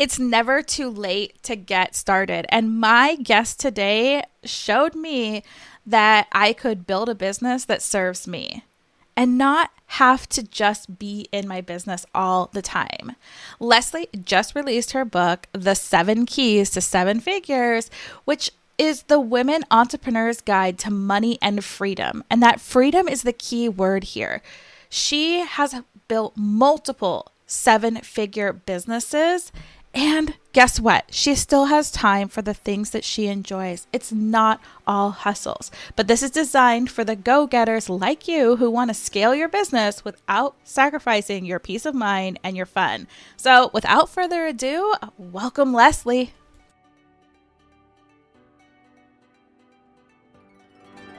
It's never too late to get started. And my guest today showed me that I could build a business that serves me and not have to just be in my business all the time. Leslie just released her book, The 7 Keys to 7 Figures, which is the women entrepreneur's guide to money and freedom. And that freedom is the key word here. She has built multiple 7-figure businesses. And guess what? She still has time for the things that she enjoys. It's not all hustles, but this is designed for the go-getters like you who want to scale your business without sacrificing your peace of mind and your fun. So without further ado, welcome Leslie.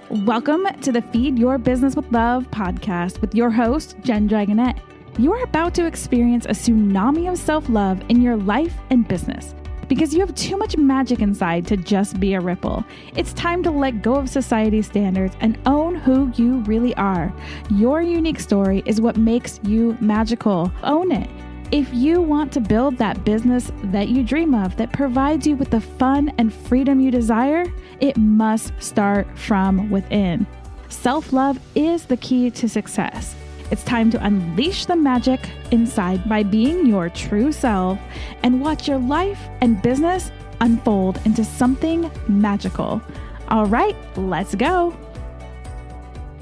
Welcome to the Feed Your Business with Love podcast with your host, Jen Dragonette. You are about to experience a tsunami of self-love in your life and business because you have too much magic inside to just be a ripple. It's time to let go of society's standards and own who you really are. Your unique story is what makes you magical. Own it. If you want to build that business that you dream of that provides you with the fun and freedom you desire, it must start from within. Self-love is the key to success. It's time to unleash the magic inside by being your true self and watch your life and business unfold into something magical. All right, let's go.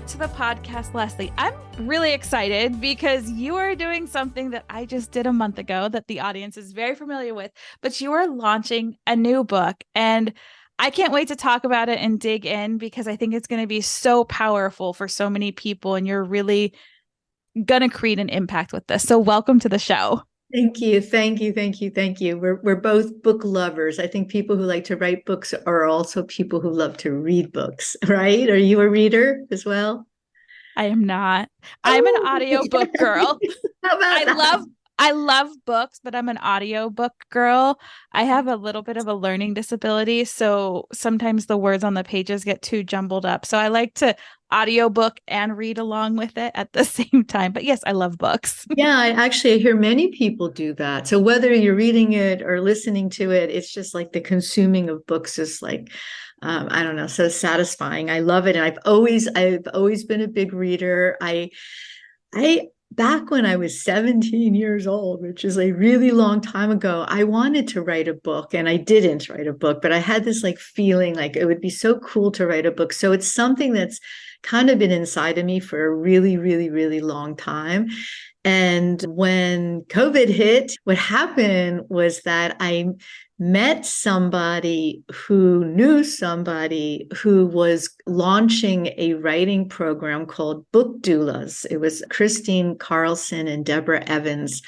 To the podcast, Leslie. I'm really excited because you are doing something that I just did a month ago that the audience is very familiar with, but you are launching a new book and I can't wait to talk about it and dig in because I think it's going to be so powerful for so many people and you're really going to create an impact with this. So welcome to the show. Thank you. Thank you. Thank you. Thank you. We're both book lovers. I think people who like to write books are also people who love to read books, right? Are you a reader as well? I am not. I'm an audiobook girl. How about that? I love books, but I'm an audiobook girl. I have a little bit of a learning disability, so sometimes the words on the pages get too jumbled up. So I like to audiobook and read along with it at the same time. But yes, I love books. Yeah, I hear many people do that. So whether you're reading it or listening to it, it's just like the consuming of books is like, I don't know, so satisfying. I love it. And I've always been a big reader. I back when I was 17 years old, which is a really long time ago, I wanted to write a book and I didn't write a book, but I had this like feeling like it would be so cool to write a book. So it's something that's kind of been inside of me for a really, really, really long time. And when COVID hit, what happened was that I met somebody who knew somebody who was launching a writing program called Book Doulas. It was Christine Carlson and Deborah Evans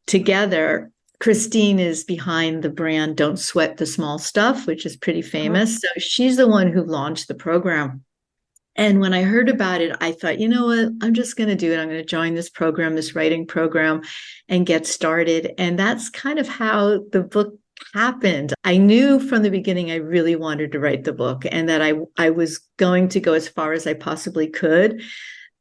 together. Christine is behind the brand Don't Sweat the Small Stuff, which is pretty famous. So she's the one who launched the program. And when I heard about it, I thought, you know what, I'm just going to do it. I'm going to join this program, this writing program, and get started. And that's kind of how the book happened. I knew from the beginning I really wanted to write the book and that I was going to go as far as I possibly could,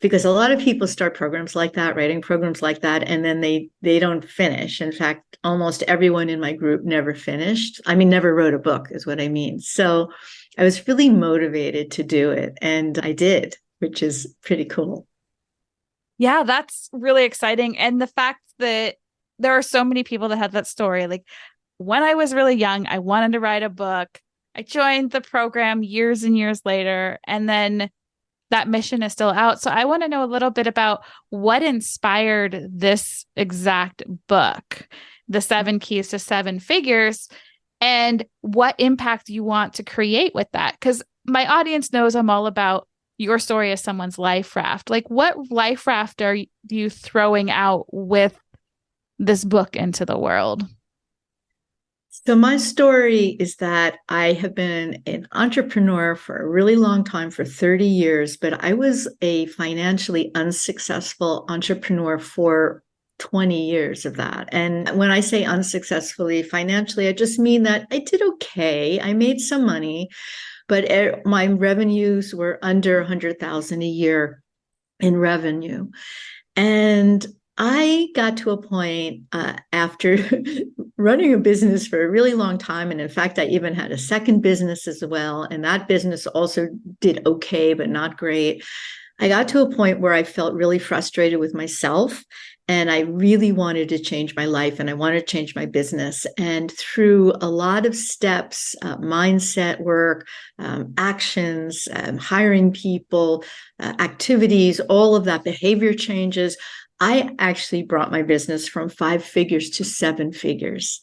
because a lot of people start programs like that, writing programs like that, and then they don't finish. In fact, almost everyone in my group never finished. I mean, never wrote a book is what I mean. So I was really motivated to do it, and I did, which is pretty cool. Yeah, that's really exciting. And the fact that there are so many people that have that story, like when I was really young, I wanted to write a book. I joined the program years and years later, and then that mission is still out. So I want to know a little bit about what inspired this exact book, The 7 Keys to 7 Figures, and what impact you want to create with that. Because my audience knows I'm all about your story as someone's life raft. Like, what life raft are you throwing out with this book into the world? So my story is that I have been an entrepreneur for a really long time, for 30 years, but I was a financially unsuccessful entrepreneur for 20 years of that. And when I say unsuccessfully financially, I just mean that I did okay. I made some money, but my revenues were under 100,000 a year in revenue. And I got to a point after running a business for a really long time. And in fact, I even had a second business as well. And that business also did okay, but not great. I got to a point where I felt really frustrated with myself. And I really wanted to change my life and I wanted to change my business. And through a lot of steps, mindset work, actions, hiring people, activities, all of that, behavior changes, I actually brought my business from 5 figures to 7 figures.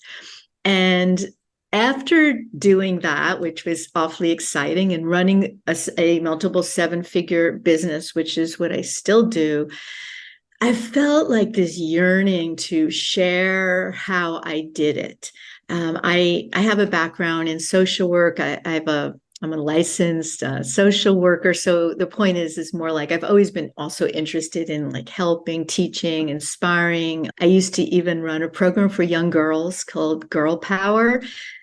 And after doing that, which was awfully exciting, and running a multiple 7-figure business, which is what I still do, I felt like this yearning to share how I did it. I have a background in social work. I'm a licensed social worker. So the point is more like I've always been also interested in like helping, teaching, inspiring. I used to even run a program for young girls called Girl Power.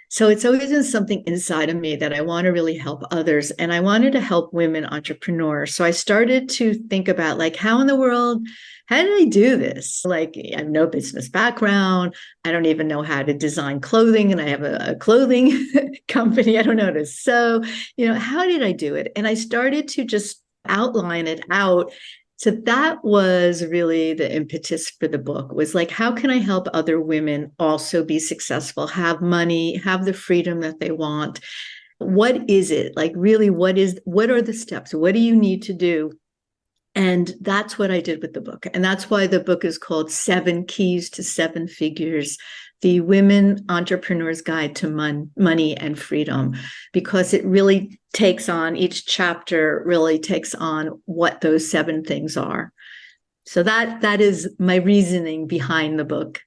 So it's always been something inside of me that I want to really help others. And I wanted to help women entrepreneurs. So I started to think about like, how in the world, how did I do this? Like, I have no business background. I don't even know how to design clothing. And I have a clothing company. I don't know how to sew. How did I do it? And I started to just outline it out. So that was really the impetus for the book, was like, how can I help other women also be successful, have money, have the freedom that they want? What is it? Like, really, what are the steps? What do you need to do? And that's what I did with the book. And that's why the book is called 7 Keys to 7 Figures, the Women Entrepreneur's Guide to Money and Freedom, because it really takes on, each chapter really takes on what those 7 things are. So that is my reasoning behind the book.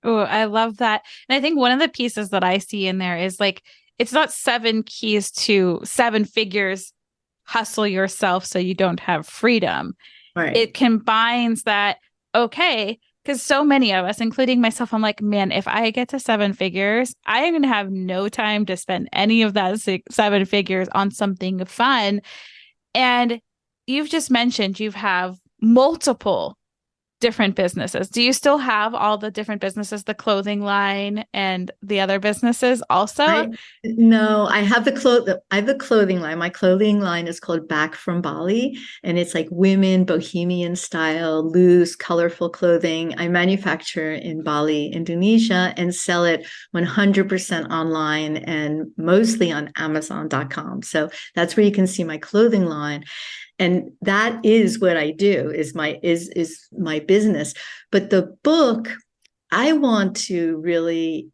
Oh, I love that. And I think one of the pieces that I see in there is like, it's not 7 keys to 7 figures. Hustle yourself so you don't have freedom. Right. It combines that, okay, because so many of us, including myself, I'm like, man, if I get to 7 figures, I am going to have no time to spend any of that 7 figures on something fun. And you've just mentioned you have multiple different businesses. Do you still have all the different businesses, the clothing line and the other businesses also? No, I have the clothing line. My clothing line is called Back from Bali, and it's like women, bohemian style, loose, colorful clothing. I manufacture in Bali, Indonesia, and sell it 100% online and mostly on Amazon.com. So that's where you can see my clothing line. And that is what I do, is my business. But the book, I want to really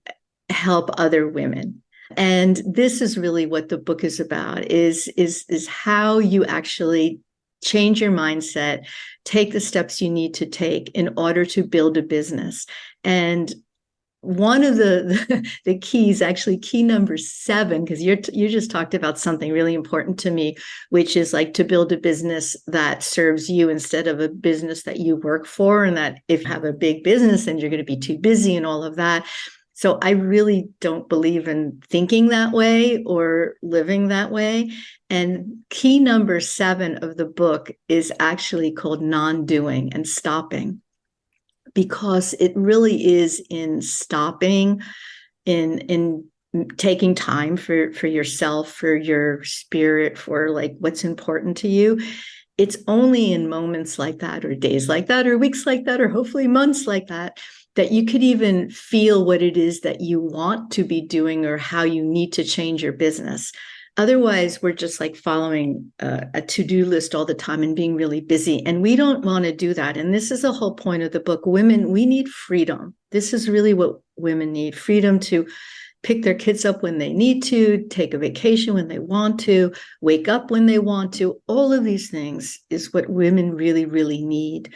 help other women. And this is really what the book is about, is how you actually change your mindset, take the steps you need to take in order to build a business. And one of the keys, actually key number 7, because you just talked about something really important to me, which is like to build a business that serves you instead of a business that you work for. And that if you have a big business, then you're going to be too busy and all of that. So I really don't believe in thinking that way or living that way. And key number 7 of the book is actually called non-doing and stopping, because it really is in stopping, in taking time for yourself, for your spirit, for like what's important to you. It's only in moments like that, or days like that, or weeks like that, or hopefully months like that, that you could even feel what it is that you want to be doing or how you need to change your business. Otherwise, we're just like following a to-do list all the time and being really busy. And we don't want to do that. And this is the whole point of the book. Women, we need freedom. This is really what women need: freedom to pick their kids up when they need to, take a vacation when they want to, wake up when they want to. All of these things is what women really, really need.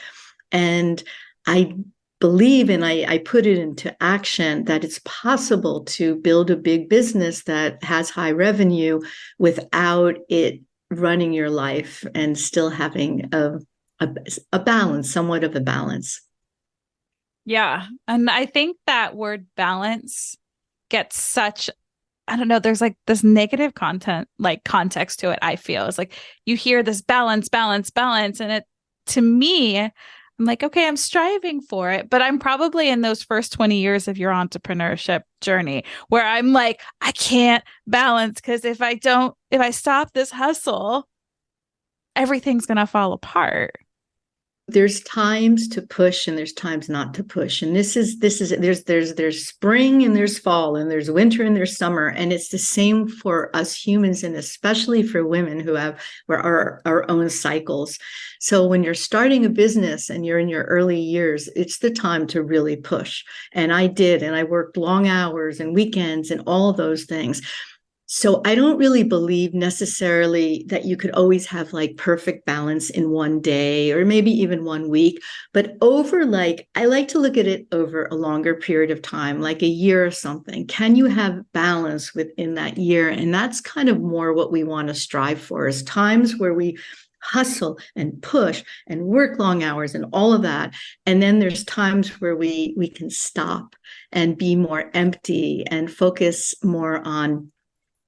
And I believe, and I put it into action, that it's possible to build a big business that has high revenue without it running your life and still having a balance, somewhat of a balance. Yeah. And I think that word balance gets such, I don't know, there's like this negative context to it. I feel it's like you hear this balance. And it, to me, I'm like, okay, I'm striving for it, but I'm probably in those first 20 years of your entrepreneurship journey where I'm like, I can't balance because if I stop this hustle, everything's going to fall apart. There's times to push and there's times not to push. And there's spring and there's fall and there's winter and there's summer. And it's the same for us humans and especially for women who have our own cycles. So when you're starting a business and you're in your early years, it's the time to really push. And I did, and I worked long hours and weekends and all of those things. So I don't really believe necessarily that you could always have like perfect balance in one day or maybe even one week, but I like to look at it over a longer period of time, like a year or something. Can you have balance within that year? And that's kind of more what we want to strive for, is times where we hustle and push and work long hours and all of that. And then there's times where we can stop and be more empty and focus more on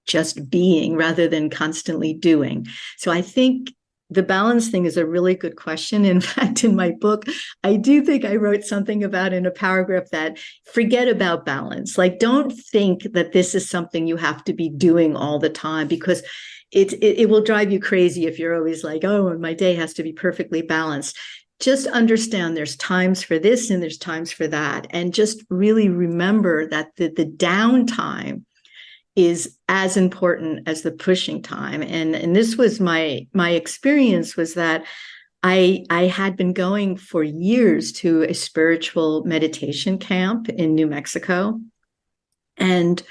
just being rather than constantly doing. So I think the balance thing is a really good question. In fact, in my book, I do think I wrote something about in a paragraph that forget about balance. Like, don't think that this is something you have to be doing all the time, because it will drive you crazy if you're always like, oh, my day has to be perfectly balanced. Just understand there's times for this and there's times for that. And just really remember that the downtime is as important as the pushing time. And this was my experience, was that I had been going for years to a spiritual meditation camp in New Mexico. And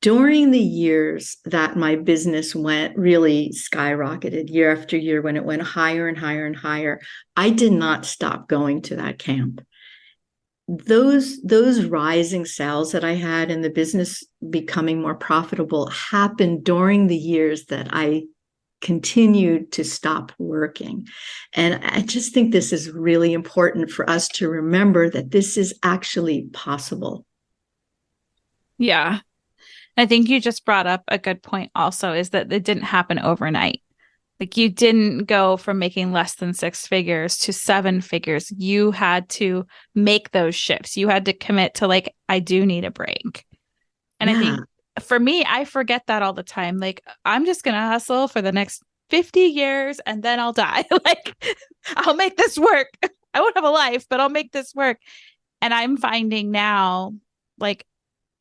during the years that my business went really skyrocketed year after year, when it went higher and higher and higher, I did not stop going to that camp. Those rising sales that I had and the business becoming more profitable happened during the years that I continued to stop working. And I just think this is really important for us to remember, that this is actually possible. Yeah. I think you just brought up a good point also, is that it didn't happen overnight. Like, you didn't go from making less than 6 figures to 7 figures. You had to make those shifts. You had to commit to, like, I do need a break. And I think for me, I forget that all the time. Like, I'm just going to hustle for the next 50 years and then I'll die. Like, I'll make this work. I won't have a life, but I'll make this work. And I'm finding now, like,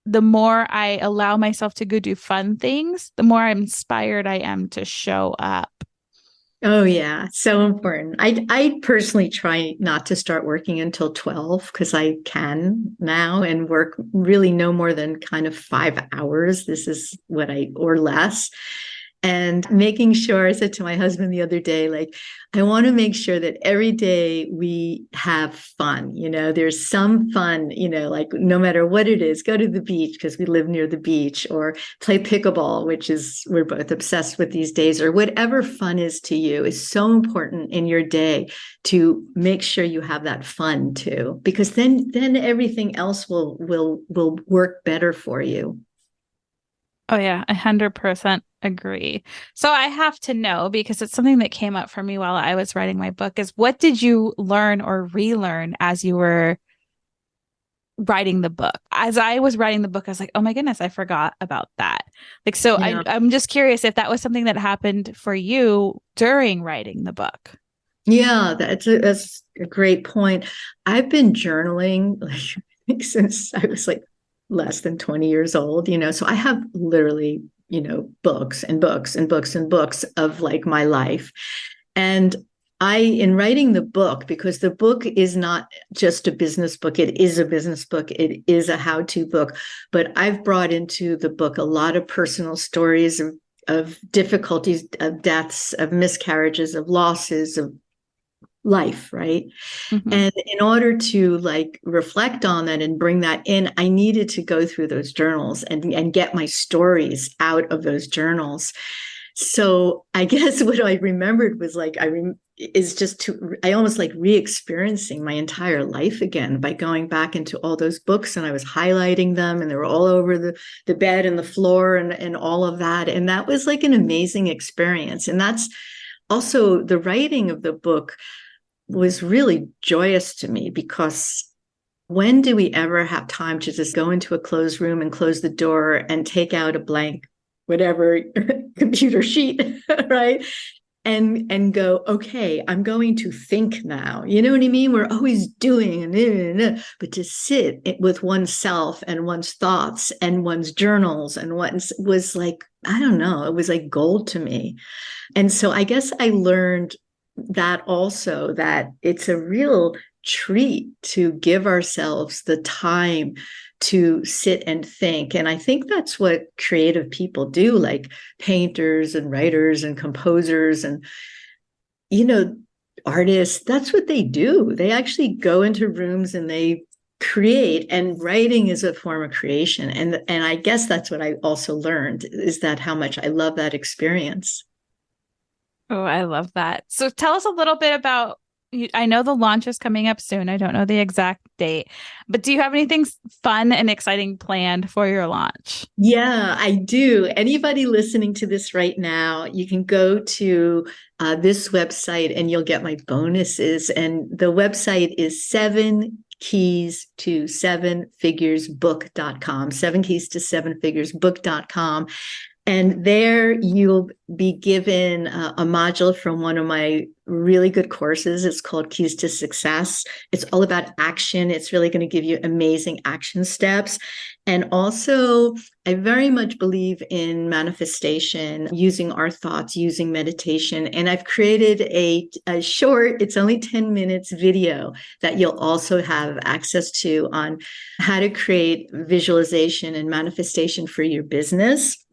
the more I allow myself to go do fun things, the more inspired I am to show up. Oh, yeah. So important. I personally try not to start working until 12, because I can now, and work really no more than kind of 5 hours. This is or less. And making sure, I said to my husband the other day, like, I want to make sure that every day we have fun. There's some fun, like, no matter what it is, go to the beach because we live near the beach, or play pickleball, which is we're both obsessed with these days, or whatever fun is to you is so important in your day, to make sure you have that fun too, because then everything else will work better for you. Oh, yeah, 100% agree. So I have to know, because it's something that came up for me while I was writing my book, is what did you learn or relearn as you were writing the book? As I was writing the book, I was like, oh my goodness, I forgot about that. Like, so yeah. I'm just curious if that was something that happened for you during writing the book. Yeah, that's a great point. I've been journaling, like, since I was like less than 20 years old, so I have literally, books and books and books and books of like my life. And in writing the book, because the book is not just a business book, it is a business book, it is a how-to book, but I've brought into the book a lot of personal stories of difficulties, of deaths, of miscarriages, of losses, of life, right? Mm-hmm. And in order to like reflect on that and bring that in, I needed to go through those journals and get my stories out of those journals. So I guess what I remembered was like, I almost like re-experiencing my entire life again by going back into all those books, and I was highlighting them, and they were all over the bed and the floor and all of that. And that was like an amazing experience. And that's also the writing of the book was really joyous to me, because when do we ever have time to just go into a closed room and close the door and take out a blank, whatever computer sheet, right? And go, okay, I'm going to think now. You know what I mean? We're always doing, but to sit with oneself and one's thoughts and one's journals and what was like, I don't know, it was like gold to me. And so I guess I learned that also, that it's a real treat to give ourselves the time to sit and think. And I think that's what creative people do, like painters and writers and composers and, artists. That's what they do. They actually go into rooms and they create, and writing is a form of creation. And I guess that's what I also learned, is that how much I love that experience. Oh, I love that. So tell us a little bit about, I know the launch is coming up soon. I don't know the exact date, but do you have anything fun and exciting planned for your launch? Yeah, I do. Anybody listening to this right now, you can go to this website and you'll get my bonuses. And the website is 7keys to 7figuresbook.com, 7keys to 7figuresbook.com. And there you'll be given a module from one of my really good courses. It's called Keys to Success. It's all about action. It's really going to give you amazing action steps. And also, I very much believe in manifestation, using our thoughts, using meditation. And I've created a short, it's only 10 minutes video that you'll also have access to on how to create visualization and manifestation for your business.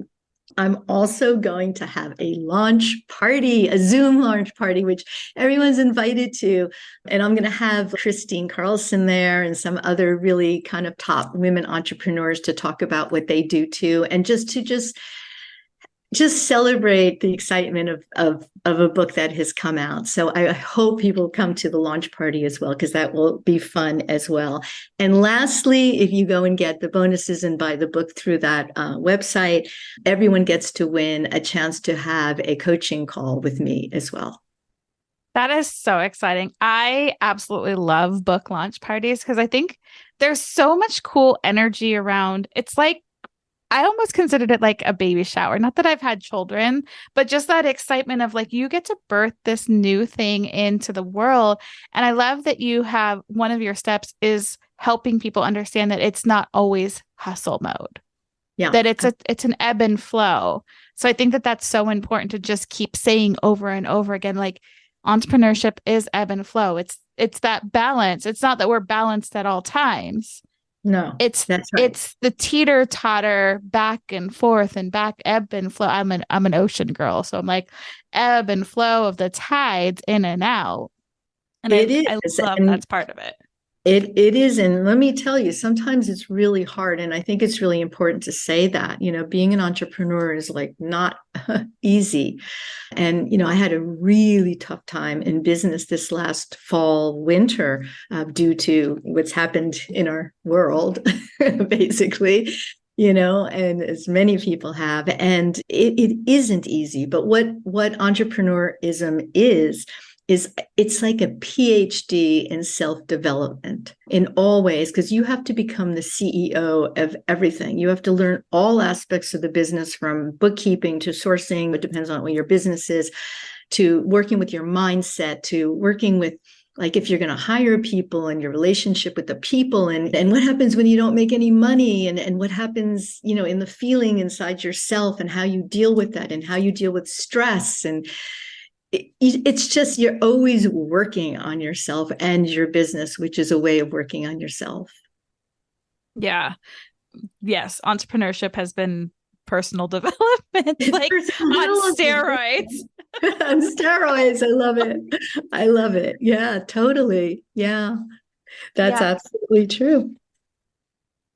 I'm also going to have a launch party, a Zoom launch party, which everyone's invited to. And I'm going to have Christine Carlson there and some other really kind of top women entrepreneurs to talk about what they do too. And just celebrate the excitement of a book that has come out. So I hope people come to the launch party as well, because that will be fun as well. And lastly, if you go and get the bonuses and buy the book through that website, everyone gets to win a chance to have a coaching call with me as well. That is so exciting. I absolutely love book launch parties because I think there's so much cool energy around. It's like, I almost considered it like a baby shower. Not that I've had children, but just that excitement of like, you get to birth this new thing into the world. And I love that you have, one of your steps is helping people understand that it's not always hustle mode. Yeah. That it's an ebb and flow. So I think that that's so important to just keep saying over and over again, like entrepreneurship is ebb and flow. It's that balance. It's not that we're balanced at all times. No, it's the teeter totter back and forth and back, ebb and flow. I'm an ocean girl, so I'm like ebb and flow of the tides in and out. And I love that's part of it. It is. And let me tell you, sometimes it's really hard. And I think it's really important to say that, being an entrepreneur is like not easy. And, I had a really tough time in business this last fall, winter, due to what's happened in our world, basically. And as many people have, and it isn't easy. But what entrepreneurism is it's like a PhD in self-development in all ways, because you have to become the CEO of everything. You have to learn all aspects of the business, from bookkeeping to sourcing, it depends on what your business is, to working with your mindset, to working with, like, if you're going to hire people and your relationship with the people, and what happens when you don't make any money, and what happens, in the feeling inside yourself, and how you deal with that, and how you deal with stress. And it's just, you're always working on yourself and your business, which is a way of working on yourself. Yeah. Yes. Entrepreneurship has been personal development, like on steroids. On steroids. I love it. Yeah, totally. Yeah. That's absolutely true.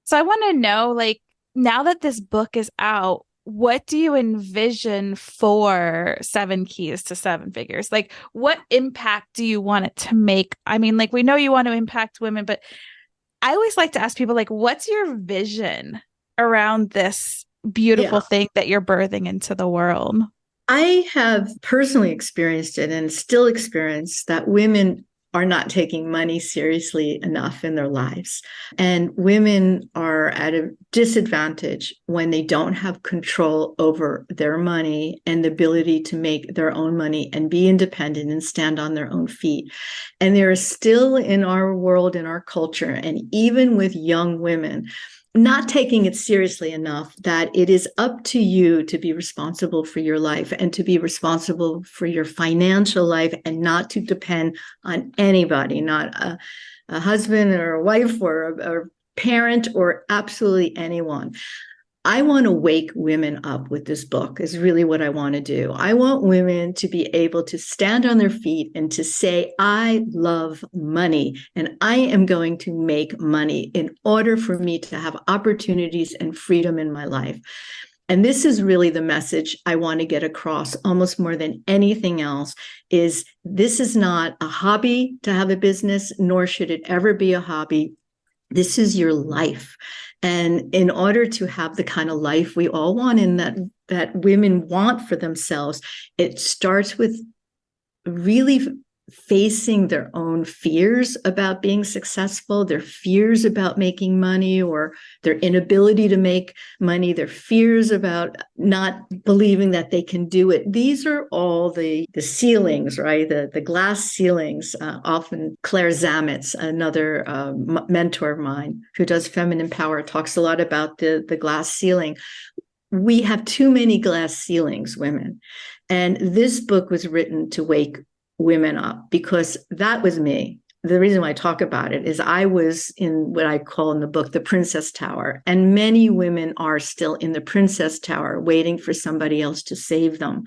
So I want to know, like, now that this book is out, what do you envision for 7 Keys to 7 Figures? Like, what impact do you want it to make? I mean, like, we know you want to impact women, but I always like to ask people, like, what's your vision around this beautiful thing that you're birthing into the world? I have personally experienced it and still experience that women are not taking money seriously enough in their lives. And women are at a disadvantage when they don't have control over their money and the ability to make their own money and be independent and stand on their own feet. And there is still in our world, in our culture, and even with young women, not taking it seriously enough that it is up to you to be responsible for your life and to be responsible for your financial life and not to depend on anybody, not a husband or a wife or a parent or absolutely anyone. I want to wake women up with this book is really what I want to do. I want women to be able to stand on their feet and to say, I love money and I am going to make money in order for me to have opportunities and freedom in my life. And this is really the message I want to get across almost more than anything else is this is not a hobby to have a business, nor should it ever be a hobby. This is your life. And in order to have the kind of life we all want and that women want for themselves, it starts with really facing their own fears about being successful, their fears about making money or their inability to make money, their fears about not believing that they can do it. These are all the ceilings, right? The glass ceilings. Often Claire Zametz, another mentor of mine who does feminine power, talks a lot about the glass ceiling. We have too many glass ceilings, women. And this book was written to wake women up because that was me. The reason why I talk about it is I was in what I call in the book, the Princess Tower. And many women are still in the Princess Tower waiting for somebody else to save them.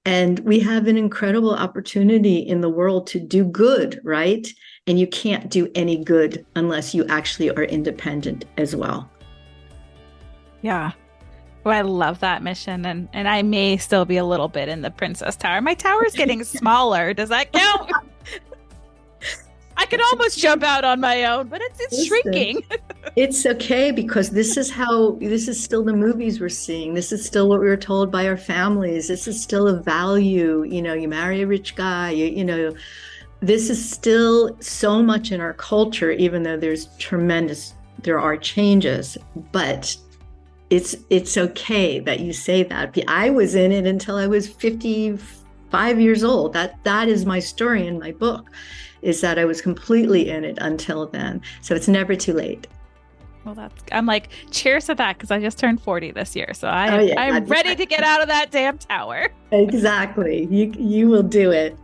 And we have an incredible opportunity in the world to do good, right? And you can't do any good unless you actually are independent as well. Yeah. Oh, I love that mission. And I may still be a little bit in the Princess Tower. My tower is getting smaller. Does that count? I could almost jump out on my own, but it's shrinking. It's okay because this is still the movies we're seeing. This is still what we were told by our families. This is still a value. You know, you marry a rich guy, you know, this is still so much in our culture, even though there are changes, but it's okay that you say that. I was in it until I was 55 years old. That is my story in my book, is that I was completely in it until then. So it's never too late. Well, I'm like, cheers to that, because I just turned 40 this year. So I'm ready to get out of that damn tower. Exactly. You will do it.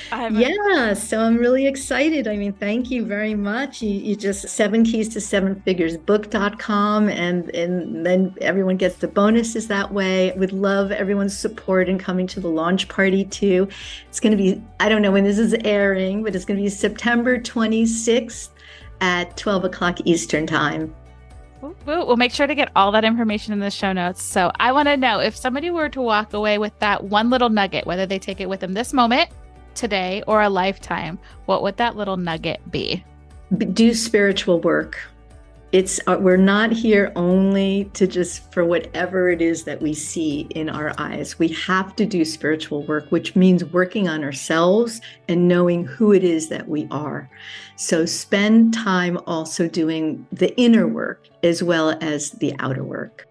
So I'm really excited. I mean, thank you very much. You just 7 Keys to 7 Figures book.com, and then everyone gets the bonuses that way. Would love everyone's support in coming to the launch party too. It's going to be, I don't know when this is airing, but it's going to be September 26th at 12 o'clock Eastern time. We'll make sure to get all that information in the show notes. So I want to know if somebody were to walk away with that one little nugget, whether they take it with them this moment, today, or a lifetime, what would that little nugget be? Do spiritual work. We're not here only to just for whatever it is that we see in our eyes. We have to do spiritual work, which means working on ourselves and knowing who it is that we are. So spend time also doing the inner work as well as the outer work.